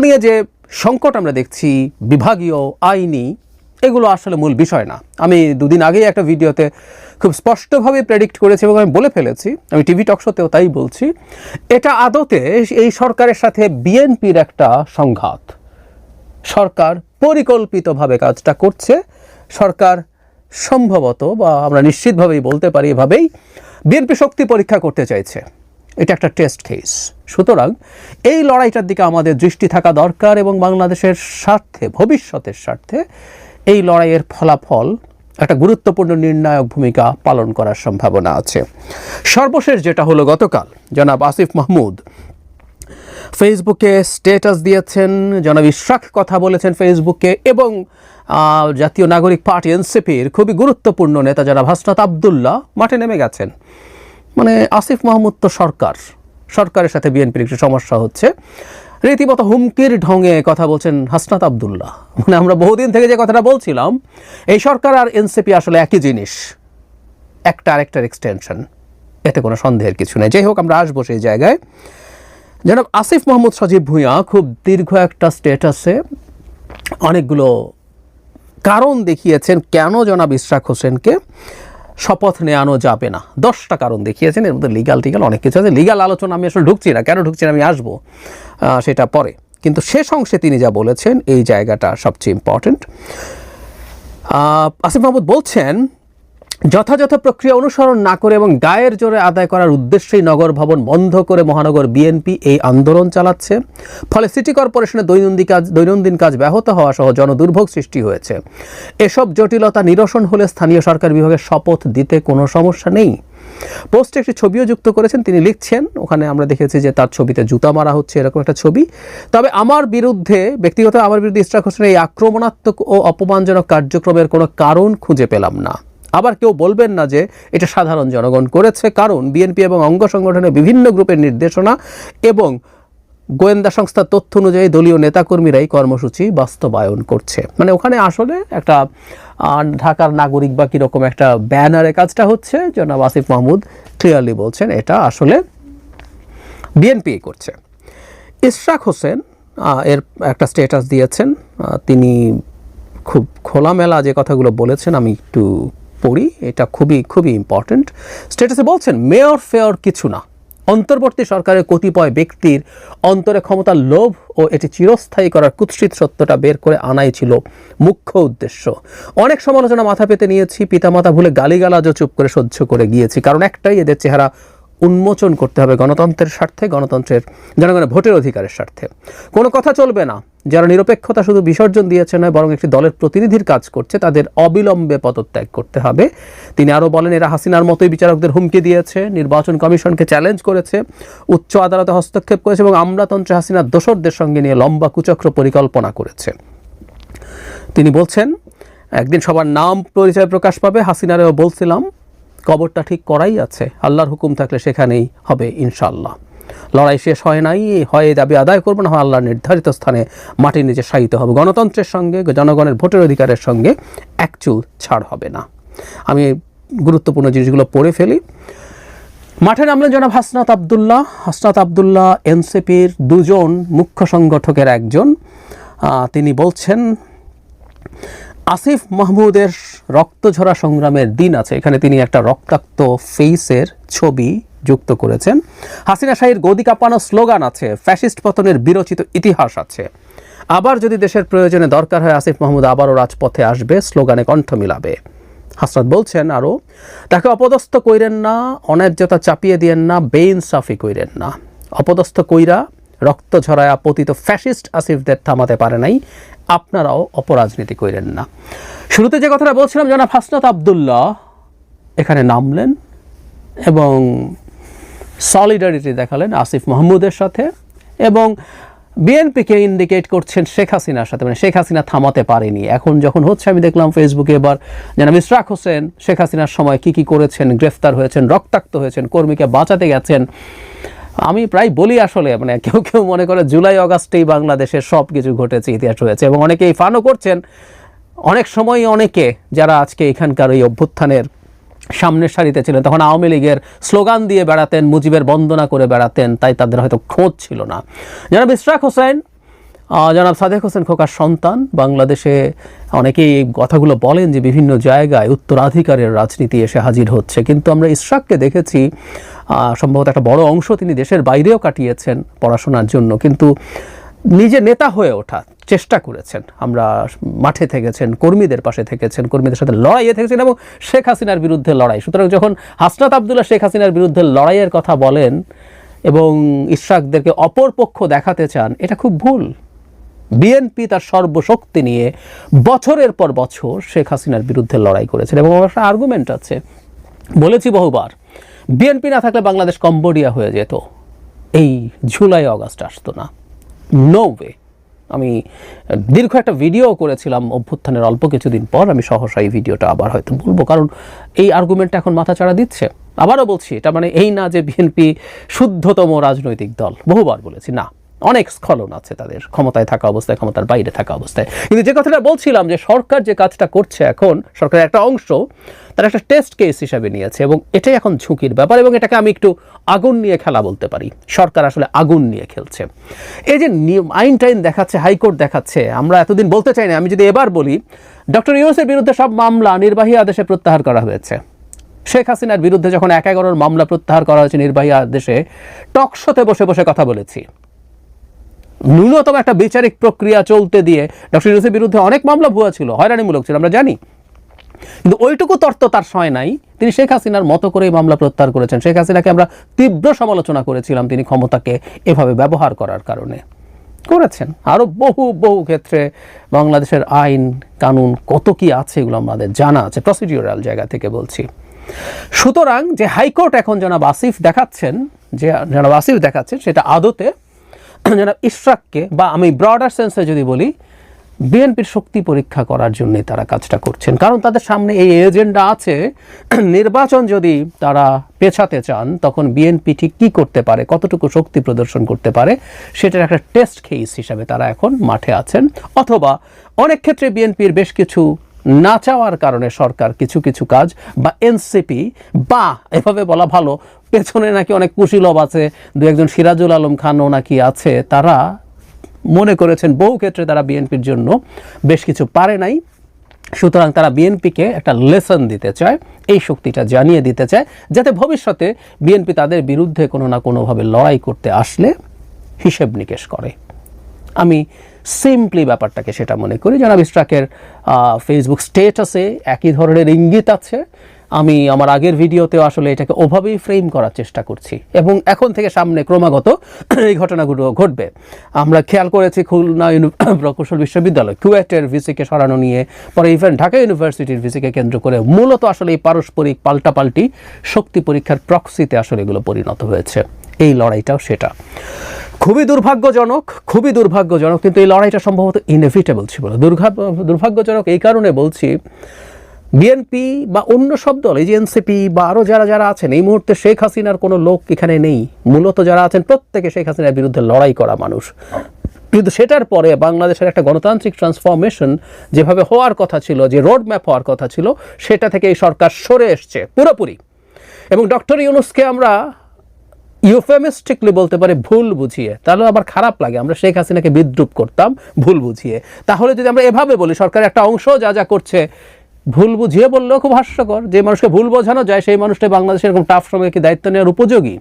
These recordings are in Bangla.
নিয়ে যে সংকট আমরা দেখছি বিভাগীয় আইনি, এগুলো আসলে মূল বিষয় না। আমি দুদিন আগেই একটা ভিডিওতে খুব স্পষ্টভাবে প্রেডিক্ট করেছি এবং আমি বলে ফেলেছি, আমি টিভি টক শোতেও তাই বলছি, এটা আদতে এই সরকারের সাথে বিএনপির একটা সংঘাত। সরকার পরিকল্পিতভাবে কাজটা করছে, সরকার সম্ভবত বা আমরা নিশ্চিতভাবেই বলতে পারি এভাবেই বিএনপি শক্তি পরীক্ষা করতে চাইছে। এটা একটা টেস্ট কেস। সুতরাং এই লড়াইটার দিকে আমাদের দৃষ্টি থাকা দরকার এবং বাংলাদেশের স্বার্থে, ভবিষ্যতের স্বার্থে এই লড়াইয়ের ফলাফল একটা গুরুত্বপূর্ণ নির্ণায়ক ভূমিকা পালন করার সম্ভাবনা আছে। সর্বশেষ যেটা হলো, গতকাল জনাব আসিফ মাহমুদ ফেসবুকে স্ট্যাটাস দিয়েছেন, জনাব ইশরাক কথা বলেছেন ফেসবুকে, এবং জাতীয় নাগরিক পার্টি এনসিপির খুবই গুরুত্বপূর্ণ নেতা জনাব হাসনাত আবদুল্লাহ মাঠে নেমে গেছেন। মানে আসিফ মাহমুদ তো সরকারের সাথে বিএনপির একটু সমস্যা হচ্ছে, রীতিমতো হুমকির ঢঙে কথা বলছেন হাসনাত আবদুল্লাহ। মানে আমরা বহুদিন থেকে যে কথাটা বলছিলাম, এই সরকার আর এনসিপি আসলে একই জিনিস, একটা আরেকটার এক্সটেনশন, এতে কোনো সন্দেহের কিছু নেই। যাই হোক, আমরা আসবো সেই জায়গায়। জনাব আসিফ মাহমুদ সজীব ভূঁইয়া খুব দীর্ঘ একটা স্ট্যাটাসে অনেকগুলো কারণ দেখিয়েছেন কেন জনাব ইশরাক হোসেনকে শপথ নেওয়ানো যাবে না। 10টা কারণ দেখিয়েছেন, এর মধ্যে লিগাল অনেক কিছু আছে। লিগাল আলোচনা আমি আসলে ঢুকছি না, কেন ঢুকছি না আমি আসবো সেটা পরে। কিন্তু শেষ অংশে তিনি যা বলেছেন এই জায়গাটা সবচেয়ে ইম্পর্টেন্ট। আসিফ মাহমুদ বলছেন, যথাযথ প্রক্রিয়া অনুসরণ না করে এবং গায়ের জোরে আদায় করার উদ্দেশ্যেই নগর ভবন বন্ধ করে মহানগর বিএনপি এই আন্দোলন চালাচ্ছে। ফলে সিটি কর্পোরেশনের দৈনন্দিন কাজ ব্যাহত হওয়া সহ জনদুর্ভোগ সৃষ্টি হয়েছে। এসব জটিলতা নিরসন হলে স্থানীয় সরকার বিভাগের শপথ দিতে কোনো সমস্যা নেই। পোস্টে একটি ছবিও যুক্ত করেছেন, তিনি লিখছেন, ওখানে আমরা দেখেছি যে তার ছবিতে জুতা মারা হচ্ছে, এরকম একটা ছবি। তবে আমার বিরুদ্ধে ইশরাক হোসেনের এই আক্রমণাত্মক ও অপমানজনক কার্যক্রমের কোনো কারণ খুঁজে পেলাম না। আবার কেউ বলবেন না যে এটা সাধারণ জনগণ করেছে, কারণ বিএনপি এবং অঙ্গ সংগঠনের বিভিন্ন গ্রুপের নির্দেশনা এবং গোয়েন্দা সংস্থার তথ্য অনুযায়ী দলীয় নেতাকর্মীরাই কর্মসূচি বাস্তবায়ন করছে। মানে ওখানে আসলে একটা ঢাকার নাগরিক বা কীরকম একটা ব্যানারে কাজটা হচ্ছে। জনাব আসিফ মাহমুদ ক্লিয়ারলি বলছেন এটা আসলে বিএনপি করছে। ইশরাক হোসেন এর একটা স্ট্যাটাস দিয়েছেন, তিনি খুব খোলামেলা যে কথাগুলো বলেছেন আমি একটু পড়ি, এটা খুবই ইম্পর্টেন্ট। স্ট্যাটাসে বলছেন, মেয়র ফেয়র কিছু না, অন্তর্বর্তী সরকারের কতিপয় ব্যক্তির অন্তরে ক্ষমতার লোভ ও এটি চিরস্থায়ী করার কুৎসিত সত্যটা বের করে আনাই ছিল মুখ্য উদ্দেশ্য। অনেক সমালোচনা মাথা পেতে নিয়েছি, পিতামাতা ভুলে গালিগালাজও চুপ করে সহ্য করে গিয়েছি, কারণ একটাই, এদের চেহারা উন্মোচন করতে হবে গণতন্ত্রের স্বার্থে, জনগণের ভোটের অধিকারের স্বার্থে। কোনো কথা চলবে না, যারা নিরপেক্ষতা শুধু বিসর্জন দিয়েছে নয় বরং একটি দলের প্রতিনিধির কাজ করছে, তাদের অবিলম্বে পদত্যাগ করতে হবে। তিনি আরও বলেন, এরা হাসিনার মতোই বিচারকদের হুমকি দিয়েছে, নির্বাচন কমিশনকে চ্যালেঞ্জ করেছে, উচ্চ আদালতে হস্তক্ষেপ করেছে এবং আমলাতন্ত্রে হাসিনার দোসরদের সঙ্গে নিয়ে লম্বা কুচক্র পরিকল্পনা করেছে। তিনি বলছেন, একদিন সবার নাম পরিচয় প্রকাশ পাবে। হাসিনারেও বলছিলাম, কবরটা ঠিক করাই আছে, আল্লাহর হুকুম থাকলে সেখানেই হবে ইনশাআল্লাহ। লড়াই শেষ হয় নাই, হয় দাবি আদায় করবো না হয় আল্লাহর নির্ধারিত স্থানে মাটির নিচে শায়িত হবে। গণতন্ত্রের সঙ্গে, জনগণের ভোটের অধিকারের সঙ্গে এক চুল ছাড় হবে না। আমি গুরুত্বপূর্ণ জিনিসগুলো পড়ে ফেলি। মাঠে নামলেন জনাব হাসনাত আবদুল্লাহ এনসিপির দুজন মুখ্য সংগঠকের একজন। তিনি বলছেন, আসিফ মাহমুদের রক্তঝরা সংগ্রামের দিন আছে। এখানে তিনি একটা রক্তাক্ত ফেসের ছবি যুক্ত করেছেন। হাসিনা শাহীর গদি কাঁপানো স্লোগান আছে, ফ্যাসিস্ট পতনের বিরচিত ইতিহাস আছে। আবার যদি দেশের প্রয়োজনে দরকার হয় আসিফ মাহমুদ আবারও রাজপথে আসবে, স্লোগানে কণ্ঠ মিলাবে। হাসনাত বলছেন আরও, তাকে অপদস্থ কইরেন না, অন্যায্যতা চাপিয়ে দিয়েন না, বেইনসাফি কইরেন না। অপদস্থ কইরা রক্ত ঝরায়া পতিত ফ্যাসিস্ট আসিফদের থামাতে পারে নাই, আপনারাও অপরাজনীতি কইরেন না। শুরুতে যে কথাটা বলছিলাম, জনাব হাসনাত আবদুল্লাহ এখানে নামলেন এবং সলিডারিটি দেখালেন আসিফ মাহমুদের সাথে এবং বিএনপিকে ইন্ডিকেট করছেন শেখ হাসিনার সাথে। মানে শেখ হাসিনা থামাতে পারেনি। এখন যখন হচ্ছে, আমি দেখলাম ফেসবুকে এবার জনাব ইশরাক হোসেন শেখ হাসিনার সময় কি করেছেন, গ্রেফতার হয়েছেন, রক্তাক্ত হয়েছেন, কর্মীকে বাঁচাতে গেছেন। আমি প্রায় বলি আসলে, মানে কেউ মনে করে জুলাই অগাস্টেই বাংলাদেশের সব কিছু ঘটেছে, ইতিহাস হয়েছে, এবং অনেকেই ফানও করছেন। অনেক সময় অনেকে যারা আজকে এখানকার এই অভ্যুত্থানের সামনের সারিতে ছিলেন, তখন আওয়ামী লীগের স্লোগান দিয়ে বেড়াতেন, মুজিবের বন্দনা করে বেড়াতেন, তাই তাদের হয়তো খোঁজ ছিল না। জনাব ইশরাক হোসেন জনাব সাদেক হোসেন খোকার সন্তান। বাংলাদেশে অনেকেই এই কথাগুলো বলেন যে বিভিন্ন জায়গায় উত্তরাধিকারের রাজনীতি এসে হাজির হচ্ছে, কিন্তু আমরা ইশরাককে দেখেছি সম্ভবত একটা বড় অংশ তিনি দেশের বাইরেও কাটিয়েছেন পড়াশোনার জন্য, কিন্তু নিজে নেতা হয়ে ওঠা চেষ্টা করেছেন। আমরা মাঠে থেকেছেন, কর্মীদের পাশে থেকেছেন, কর্মীদের সাথে লড়াইয়ে থেকেছেন এবং শেখ হাসিনার বিরুদ্ধে লড়াই। সুতরাং যখন হাসনাত আবদুল্লাহ শেখ হাসিনার বিরুদ্ধে লড়াইয়ের কথা বলেন এবং ইশরাকদেরকে অপরপক্ষ দেখাতে চান, এটা খুব ভুল। বিএনপি তার সর্বশক্তি নিয়ে বছরের পর বছর শেখ হাসিনার বিরুদ্ধে লড়াই করেছেন এবং আমার একটা আর্গুমেন্ট আছে, বলেছি বহুবার, বিএনপি না থাকলে বাংলাদেশ কম্বোডিয়া হয়ে যেত, এই জুলাই অগাস্ট আসতো না, নো ওয়ে। আমি দীর্ঘ একটা ভিডিও করেছিলাম অভ্যুত্থানের অল্প কিছুদিন পর, আমি সহসা এই ভিডিওটা আবার হয়তো বলবো, কারণ এই আর্গুমেন্টটা এখন মাথাচাড়া দিচ্ছে। আবারও বলছি, এটা মানে এই না যে বিএনপি শুদ্ধতম রাজনৈতিক দল, বহুবার বলেছি, না, অনেক স্খলন আছে তাদের ক্ষমতায় থাকা অবস্থায়, ক্ষমতার বাইরে থাকা অবস্থায়। কিন্তু যে কথাটা বলছিলাম যে সরকার যে কাজটা করছে এখন, সরকারের একটা অংশ তারা একটা টেস্ট কেস হিসাবে নিয়েছে এবং এটাই এখন ঝুঁকির ব্যাপার এবং এটাকে আমি একটু আগুন নিয়ে খেলা বলতে পারি। সরকার আসলে আগুন নিয়ে খেলছে। এই যে আইন টাইন দেখাচ্ছে, হাইকোর্ট দেখাচ্ছে, আমরা এতদিন বলতে চাই না, আমি যদি এবার বলি, ডক্টর ইউনূসের বিরুদ্ধে সব মামলা নির্বাহী আদেশে প্রত্যাহার করা হয়েছে। শেখ হাসিনার বিরুদ্ধে যখন 11 মামলা প্রত্যাহার করা হয়েছে নির্বাহী আদেশে, টকশোতে বসে বসে কথা বলেছি। ন্যূনতম একটা বিচারিক প্রক্রিয়া চলতে দিয়ে ডক্টর ইউনূসের বিরুদ্ধে অনেক মামলা ভুয়া ছিল, হয়রানিমূলক ছিল, আমরা জানি, কিন্তু ওইটুকু তর্ক তার সয় নাই। তিনি শেখ হাসিনার মতো করে মামলা প্রত্যাহার করেছেন। শেখ হাসিনাকে আমরা তীব্র সমালোচনা করেছিলাম তিনি ক্ষমতাকে এভাবে ব্যবহার করার কারণে করেছেন। আরও বহু ক্ষেত্রে বাংলাদেশের আইন কানুন কত কি আছে এগুলো আমাদের জানা আছে, প্রসিডিউরাল জায়গা থেকে বলছি। সুতরাং যে হাইকোর্ট এখন জনাব আসিফ দেখাচ্ছেন, সেটা আদতে জনাব ইশরাককে, বা আমি ব্রডার সেন্সে যদি বলি, বিএনপির শক্তি পরীক্ষা করার জন্যই তারা কাজটা করছেন। কারণ তাদের সামনে এই এজেন্ডা আছে, নির্বাচন যদি তারা পেছাতে চান তখন বিএনপি ঠিক কী করতে পারে, কতটুকু শক্তি প্রদর্শন করতে পারে, সেটার একটা টেস্ট কেস হিসাবে তারা এখন মাঠে আছেন। অথবা অনেক ক্ষেত্রে বিএনপির বেশ কিছু না চাওয়ার কারণে সরকার কিছু কিছু কাজ, বা এনসিপি, বা এভাবে বলা ভালো, পেছনে নাকি অনেক কুশীলব আছে, দু একজন সিরাজুল আলম খানও নাকি আছে, তারা মনে করেছেন বহু ক্ষেত্রে তারা বিএনপির জন্য বেশ কিছু পারে নাই। সুতরাং তারা বিএনপিকে একটা লেসন দিতে চায়, এই শক্তিটা জানিয়ে দিতে চায়, যাতে ভবিষ্যতে বিএনপি তাদের বিরুদ্ধে কোনো না কোনোভাবে লড়াই করতে আসলে হিসেব নিকেশ করে। আমি সিম্পলি ব্যাপারটাকে সেটা মনে করি। জনাব ইশরাকের ফেসবুক স্টেটাসে একই ধরনের ইঙ্গিত আছে। আমি আমার আগের ভিডিওতেও আসলে এটাকে ওভাবেই ফ্রেম করার চেষ্টা করছি এবং এখন থেকে সামনে ক্রমাগত এই ঘটনাগুলো ঘটবে। আমরা খেয়াল করেছি খুলনা প্রকৌশল বিশ্ববিদ্যালয় কুয়েটের ভিসিকে সরানো নিয়ে, পরে ইভেন ঢাকা ইউনিভার্সিটির ভিসিকে কেন্দ্র করে মূলত আসলে এই পারস্পরিক পাল্টাপাল্টি শক্তি পরীক্ষার প্রক্সিতে আসলে এগুলো পরিণত হয়েছে। এই লড়াইটাও সেটা খুবই দুর্ভাগ্যজনক, কিন্তু এই লড়াইটা সম্ভবত ইনএভিটেবল ছিল। দুর্ভাগ্যজনক এই কারণে বলছি, বিএনপি বা অন্য সব দল, এই যে এনসিপি বা আরও যারা আছেন, এই মুহূর্তে শেখ হাসিনার কোনো লোক এখানে নেই। মূলত যারা আছেন প্রত্যেকে শেখ হাসিনার বিরুদ্ধে লড়াই করা মানুষ। কিন্তু সেটার পরে বাংলাদেশের একটা গণতান্ত্রিক ট্রান্সফরমেশন যেভাবে হওয়ার কথা ছিল, যে রোড ম্যাপ হওয়ার কথা ছিল, সেটা থেকে এই সরকার সরে এসছে পুরোপুরি। এবং ডক্টর ইউনূসকে আমরা ইউফেমিস্টিকলি বলতে পারি ভুল বুঝিয়ে, তাহলে আবার খারাপ লাগে, আমরা শেখ হাসিনাকে বিদ্রূপ করতাম ভুল বুঝিয়ে। তাহলে যদি আমরা এভাবে বলি সরকারের একটা অংশ যা করছে ভুল বুঝিয়ে বললেও খুব হাস্যকর। যে মানুষকে ভুল বোঝানো যায় সেই মানুষটা বাংলাদেশের এরকম টাফ সময়ে কি দায়িত্ব নেওয়ার উপযোগী?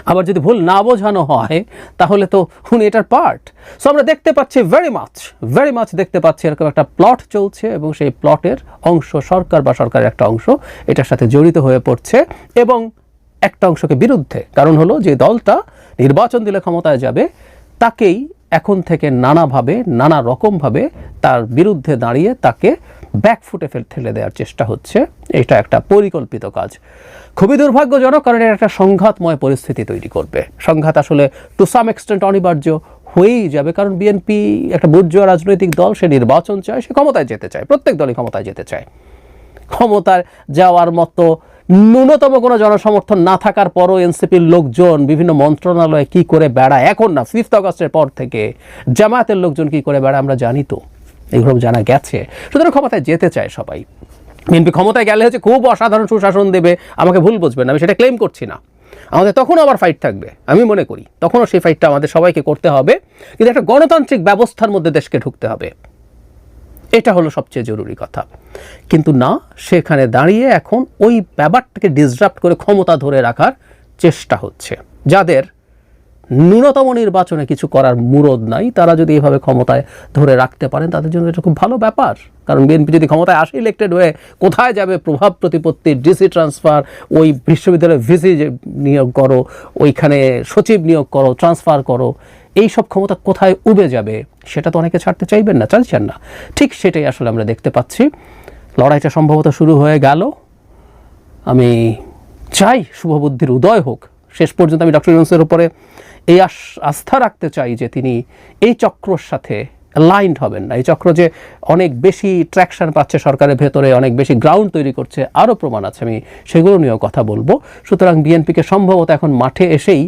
আবার যদি ভুল না বোঝানো হয় তাহলে তো উনি এটার পার্ট। সো আমরা দেখতে পাচ্ছি ভেরি মাচ দেখতে পাচ্ছি এরকম একটা প্লট চলছে এবং সেই প্লটের অংশ সরকার বা সরকারের একটা অংশ এটার সাথে জড়িত হয়ে পড়ছে এবং একটা অংশকে বিরুদ্ধে। কারণ হলো যে দলটা নির্বাচন দিলে ক্ষমতায় যাবে তাকেই এখন থেকে নানা রকমভাবে তার বিরুদ্ধে দাঁড়িয়ে তাকে ব্যাকফুটে ঠেলে দেওয়ার চেষ্টা হচ্ছে। এটা একটা পরিকল্পিত কাজ, খুবই দুর্ভাগ্যজনক, কারণ এটা একটা সংঘাতময় পরিস্থিতি তৈরি করবে। সংঘাত আসলে টু সাম এক্সটেন্ট অনিবার্য হয়েই যাবে, কারণ বিএনপি একটা বুর্জোয়া রাজনৈতিক দল, সে নির্বাচন চায়, সে ক্ষমতায় যেতে চায়, প্রত্যেক দলই ক্ষমতায় যেতে চায়। ক্ষমতায় যাওয়ার মতো ন্যূনতম কোনো জনসমর্থন না থাকার পরও এনসিপির লোকজন বিভিন্ন মন্ত্রণালয়ে কি করে বেড়ায়, এখন না 5 আগস্টের পর থেকে জামায়াতের লোকজন কি করে বেড়ায় আমরা জানি, তো এগুলো জানা গেছে। সুতরাং ক্ষমতায় যেতে চায় সবাই। বিএনপি ক্ষমতায় গেলে হচ্ছে খুব অসাধারণ সুশাসন দেবে, আমাকে ভুল বুঝবেন না, আমি সেটা ক্লেম করছি না। আমাদের তখনও আবার ফাইট থাকবে, আমি মনে করি তখনও সেই ফাইটটা আমাদের সবাইকে করতে হবে, কিন্তু একটা গণতান্ত্রিক ব্যবস্থার মধ্যে দেশকে ঢুকতে হবে, এটা হলো সবচেয়ে জরুরি কথা। কিন্তু না, সেখানে দাঁড়িয়ে এখন ওই ব্যাপারটাকে ডিসরাপ্ট করে ক্ষমতা ধরে রাখার চেষ্টা হচ্ছে। যাদের ন্যূনতম নির্বাচনে কিছু করার মুরদ নাই, তারা যদি এভাবে ক্ষমতায় ধরে রাখতে পারেন তাদের জন্য এটা খুব ভালো ব্যাপার। কারণ বিএনপি যদি ক্ষমতায় আসে ইলেক্টেড হয়ে কোথায় যাবে, প্রভাব প্রতিপত্তি, ডিসি ট্রান্সফার, ওই বিশ্ববিদ্যালয়ে ভিসি নিয়োগ করো, ওইখানে সচিব নিয়োগ করো, ট্রান্সফার করো, এই সব ক্ষমতা কোথায় উবে যাবে সেটা তো অনেকে ছাড়তে চাইবেন না, চাইছেন না। ঠিক সেটাই আসলে আমরা দেখতে পাচ্ছি। লড়াইটা সম্ভবত শুরু হয়ে গেল। আমি চাই শুভবুদ্ধির উদয় হোক। শেষ পর্যন্ত আমি ডক্টর ইউনূসের উপরে এই আস্থা রাখতে চাই যে তিনি এই চক্রর সাথে অ্যালাইন্ড হবেন না। এই চক্র যে অনেক বেশি ট্র্যাকশন পাচ্ছে সরকারের ভেতরে, অনেক বেশি গ্রাউন্ড তৈরি করছে, আরও প্রমাণ আছে, আমি সেগুলো নিয়েও কথা বলবো। সুতরাং বিএনপিকে সম্ভবত এখন মাঠে এসেই